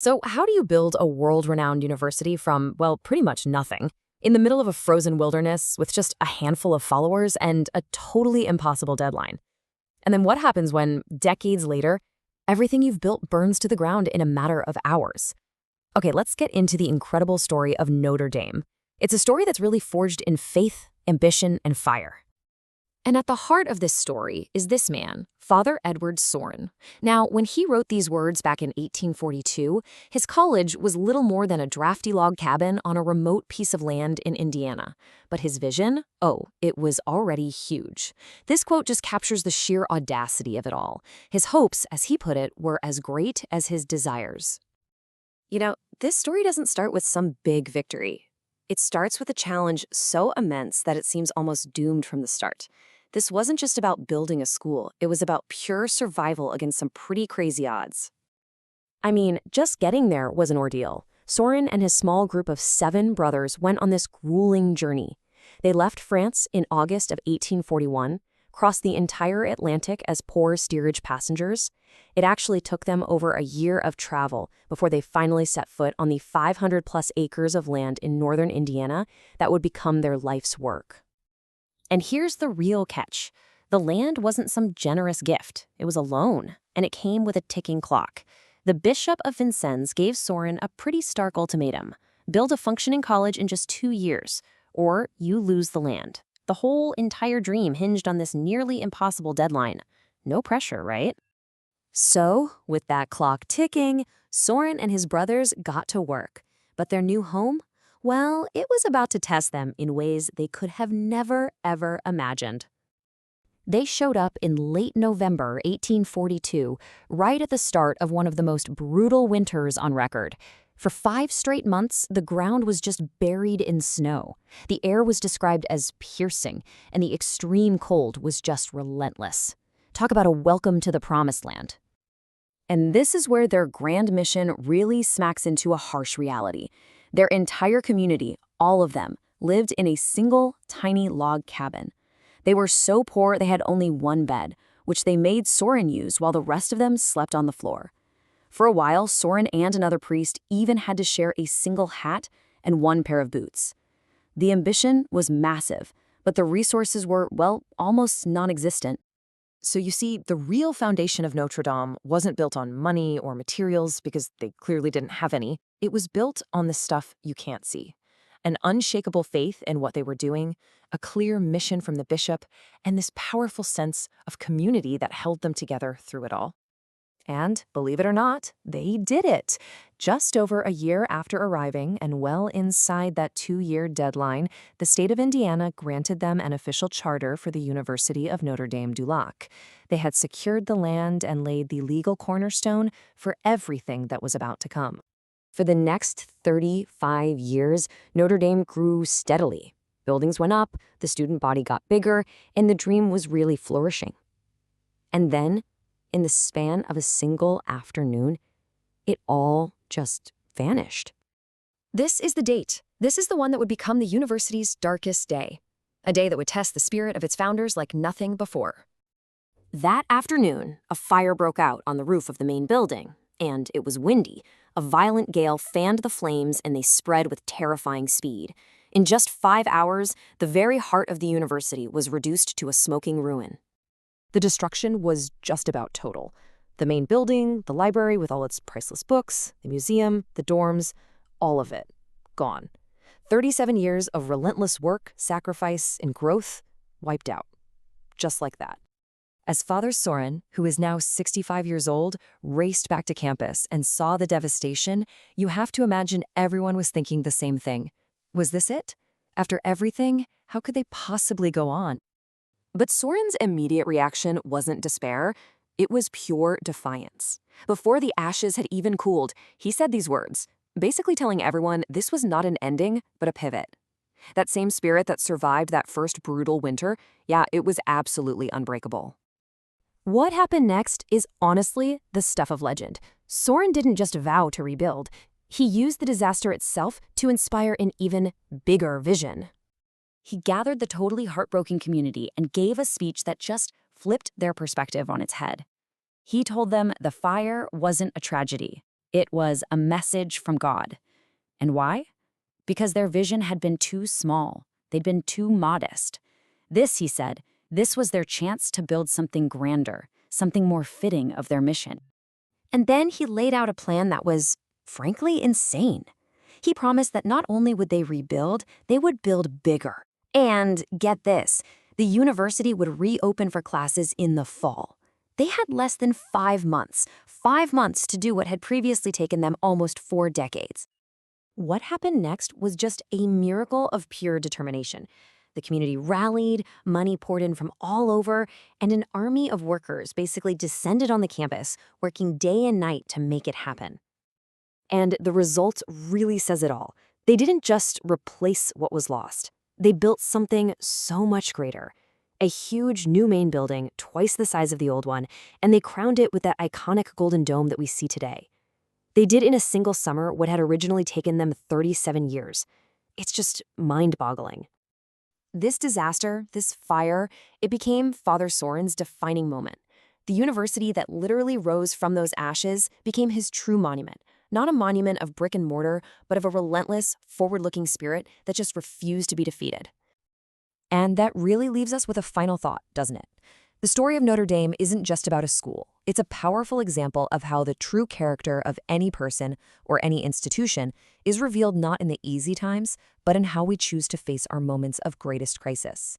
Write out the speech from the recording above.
So, how do you build a world-renowned university from, well, pretty much nothing, in the middle of a frozen wilderness with just a handful of followers and a totally impossible deadline? And then what happens when, decades later, everything you've built burns to the ground in a matter of hours? Okay, let's get into the incredible story of Notre Dame. It's a story that's really forged in faith, ambition, and fire. And at the heart of this story is this man, Father Edward Sorin. Now, when he wrote these words back in 1842, his college was little more than a drafty log cabin on a remote piece of land in Indiana. But his vision? Oh, it was already huge. This quote just captures the sheer audacity of it all. His hopes, as he put it, were as great as his desires. You know, this story doesn't start with some big victory. It starts with a challenge so immense that it seems almost doomed from the start. This wasn't just about building a school, it was about pure survival against some pretty crazy odds. I mean, just getting there was an ordeal. Sorin and his small group of 7 brothers went on this grueling journey. They left France in August of 1841, crossed the entire Atlantic as poor steerage passengers. It actually took them over a year of travel before they finally set foot on the 500-plus acres of land in northern Indiana that would become their life's work. And here's the real catch. The land wasn't some generous gift. It was a loan, and it came with a ticking clock. The Bishop of Vincennes gave Sorin a pretty stark ultimatum. Build a functioning college in just 2 years, or you lose the land. The whole entire dream hinged on this nearly impossible deadline. No pressure, right? So, with that clock ticking, Sorin and his brothers got to work. But their new home? Well, it was about to test them in ways they could have never, ever imagined. They showed up in late November 1842, right at the start of one of the most brutal winters on record. For 5 straight months, the ground was just buried in snow. The air was described as piercing, and the extreme cold was just relentless. Talk about a welcome to the promised land. And this is where their grand mission really smacks into a harsh reality. Their entire community, all of them, lived in a single, tiny log cabin. They were so poor they had only one bed, which they made Sorin use while the rest of them slept on the floor. For a while, Sorin and another priest even had to share a single hat and 1 pair of boots. The ambition was massive, but the resources were, well, almost non-existent. So you see, the real foundation of Notre Dame wasn't built on money or materials because they clearly didn't have any. It was built on the stuff you can't see. An unshakable faith in what they were doing, a clear mission from the bishop, and this powerful sense of community that held them together through it all. And, believe it or not, they did it. Just over a year after arriving and well inside that 2-year deadline, the state of Indiana granted them an official charter for the University of Notre Dame du Lac. They had secured the land and laid the legal cornerstone for everything that was about to come. For the next 35 years, Notre Dame grew steadily. Buildings went up, the student body got bigger, and the dream was really flourishing. And then, in the span of a single afternoon, it all just vanished. This is the date. This is the one that would become the university's darkest day. A day that would test the spirit of its founders like nothing before. That afternoon, a fire broke out on the roof of the main building, and it was windy. A violent gale fanned the flames, and they spread with terrifying speed. In just 5 hours, the very heart of the university was reduced to a smoking ruin. The destruction was just about total. The main building, the library with all its priceless books, the museum, the dorms, all of it, gone. 37 years of relentless work, sacrifice, and growth wiped out. Just like that. As Father Sorin, who is now 65 years old, raced back to campus and saw the devastation, you have to imagine everyone was thinking the same thing. Was this it? After everything, how could they possibly go on? But Sorin's immediate reaction wasn't despair. It was pure defiance. Before the ashes had even cooled, he said these words, basically telling everyone this was not an ending, but a pivot. That same spirit that survived that first brutal winter, yeah, it was absolutely unbreakable. What happened next is honestly the stuff of legend. Sorin didn't just vow to rebuild. He used the disaster itself to inspire an even bigger vision. He gathered the totally heartbroken community and gave a speech that just flipped their perspective on its head. He told them the fire wasn't a tragedy. It was a message from God. And why? Because their vision had been too small. They'd been too modest. This, he said, this was their chance to build something grander, something more fitting of their mission. And then he laid out a plan that was, frankly, insane. He promised that not only would they rebuild, they would build bigger. And get this, the university would reopen for classes in the fall. They had less than 5 months to do what had previously taken them almost 4 decades. What happened next was just a miracle of pure determination. The community rallied, money poured in from all over, and an army of workers basically descended on the campus, working day and night to make it happen. And the result really says it all. They didn't just replace what was lost. They built something so much greater. A huge new main building, twice the size of the old one, and they crowned it with that iconic golden dome that we see today. They did in a single summer what had originally taken them 37 years. It's just mind-boggling. This disaster, this fire, it became Father Sorin's defining moment. The university that literally rose from those ashes became his true monument. Not a monument of brick and mortar, but of a relentless, forward-looking spirit that just refused to be defeated. And that really leaves us with a final thought, doesn't it? The story of Notre Dame isn't just about a school. It's a powerful example of how the true character of any person or any institution is revealed not in the easy times, but in how we choose to face our moments of greatest crisis.